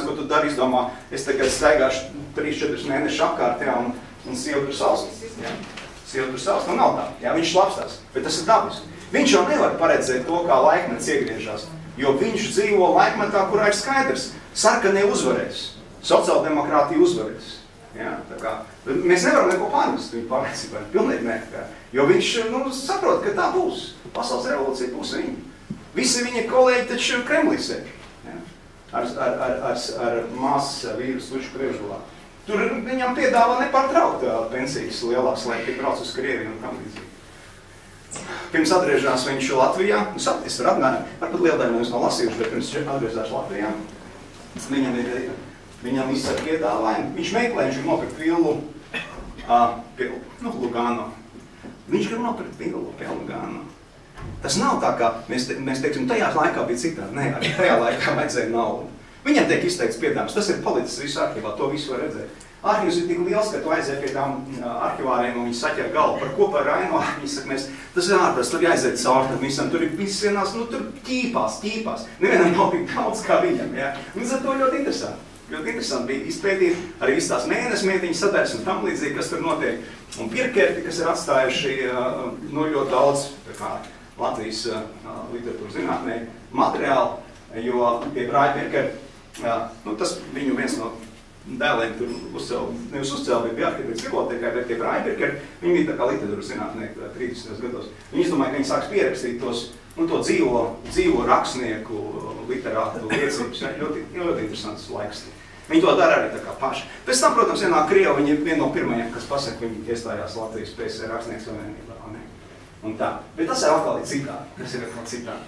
Ko tu dari izdomā, es tagad staigāšu 3-4 mēnešus apkārt, jā, un sieva tur salstīs. Sieva tur salstīs, nu nav tā, jā, viņš slapstās, bet tas ir dabiski. Viņš jau nevar paredzēt to, kā laikmets iegriežās, jo viņš dzīvo laikmetā, kurā ir skaidrs. Sarkanie uzvarēs, sociāldemokrātija uzvarēs. Jā, tā kā, mēs nevaram neko pārmest viņu pārliecībā, pilnīgi ne. Jo viņš saprot, ka tā būs. Pasaules revolūcija būs viņa. Visi viņa kolēģi taču Kremlī sēž. Ar māsas vīru sluču priekšgalā. Tur viņam piedāvā nepārtraukt pensijas lielās, lai tik brauc uz Krieviju un kam līdzīgi. Pirms atgriežās viņš Latvijā, es varu atgādāt, varbūt lieldaļa mums nav lasījuši, bet pirms atgriežās Latvijā, viņam izsaka piedāvājumu. Viņš meklē, viņš grib nopirkt villu pie Lugano. Viņš grib nopirkt villu pie Lugano. Tas nav tā, kā mēs teiksim, tajā laikā bija citādi. Nē, arī tajā laikā vajadzēja naudu. Viņam tiek izteikts piedāvājums. Tas ir palicis visu arhivā, to visu var redzēt. Arhivs ir tik liels, ka tu aiziet pie tām arhivāriem un viņi saķer galvu par ko par Raino. Viņi saka, tas ir ārpēc, tur jāaiziet caur tam visam. Tur ir viss vienās, tur ķīpās. Nevienam nav tik daudz kā viņam, jā. Un ar to ļoti interesanti. Ļoti interesanti bija izpētīt arī visas tās mēnesmietiņas sadaļas un tam līdzīgi, kas tur notiek. Un pirkerti, kas ir atstājuši ļoti daudz Latvijas literatūras zinātnē materiālu, jo pie Brāļa pirkerti, tas viņu viens no dēliem tur nevis uzcēla, bet bija arhitekts bibliotēkā, bet pie Brāļa pirkerti, viņi bija tā kā literatūras zinātnē 30. gados. Viņi izdomāja, ka viņi sāks pierakstīt to dzīvo rakstnieku literātu liecības. Ļoti interesants laiks. Viņi to dara arī tā kā paši. Pēc tam, protams, vienā Krieva, viņi ir viena no pirmajiem, kas pasaka, viņi iestājās Latvijas PSR rakstnieks savienībā. Un tā. Bet tas ir atkal citādi.